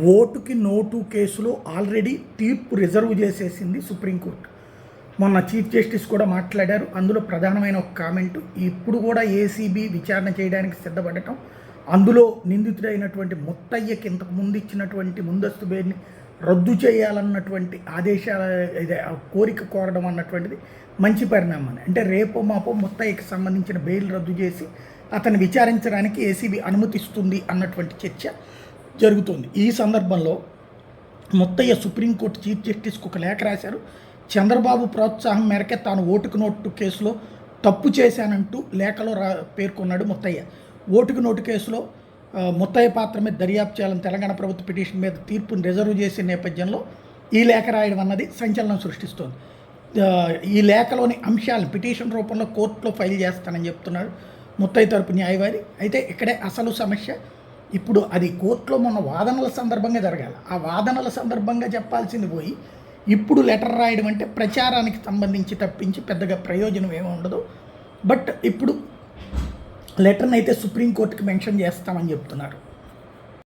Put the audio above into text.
ఓటుకి నోటు కేసులో ఆల్రెడీ తీర్పు రిజర్వ్ చేసేసింది సుప్రీంకోర్టు. మొన్న చీఫ్ జస్టిస్ కూడా మాట్లాడారు. అందులో ప్రధానమైన ఒక కామెంటు, ఇప్పుడు కూడా ఏసీబీ విచారణ చేయడానికి సిద్ధపడటం, అందులో నిందితుడైనటువంటి ముత్తయ్యకి ఇంతకు ముందు ఇచ్చినటువంటి ముందస్తు బెయిల్ని రద్దు చేయాలన్నటువంటి ఆదేశాల కోరిక కోరడం అన్నటువంటిది మంచి పరిణామం. అంటే రేపో మాపో ముత్తయ్యకి సంబంధించిన బెయిల్ రద్దు చేసి అతన్ని విచారించడానికి ఏసీబీ అనుమతిస్తుంది అన్నటువంటి చర్చ జరుగుతుంది. ఈ సందర్భంలో ముత్తయ్య సుప్రీంకోర్టు చీఫ్ జస్టిస్కు ఒక లేఖ రాశారు. చంద్రబాబు ప్రోత్సాహం మేరకే తాను ఓటుకు నోటు కేసులో తప్పు చేశానంటూ లేఖలో పేర్కొన్నాడు ముత్తయ్య. ఓటుకు నోటు కేసులో ముత్తయ్య పాత్ర మీద దర్యాప్తు చేయాలని తెలంగాణ ప్రభుత్వ పిటిషన్ మీద తీర్పును రిజర్వ్ చేసిన నేపథ్యంలో ఈ లేఖ రాయడం అన్నది సంచలనం సృష్టిస్తోంది. ఈ లేఖలోని అంశాలను పిటిషన్ రూపంలో కోర్టులో ఫైల్ చేస్తానని చెప్తున్నాడు ముత్తయ్య తరపు న్యాయవాది. అయితే ఇక్కడే అసలు సమస్య, ఇప్పుడు అది కోర్టులో మొన్న వాదనల సందర్భంగా జరగాలి. ఆ వాదనల సందర్భంగా చెప్పాల్సింది పోయి ఇప్పుడు లెటర్ రాయడం అంటే ప్రచారానికి సంబంధించి తప్పించి పెద్దగా ప్రయోజనం ఏమీ ఉండదు. బట్ ఇప్పుడు లెటర్ని అయితే సుప్రీంకోర్టుకి మెన్షన్ చేస్తామని చెప్తున్నారు.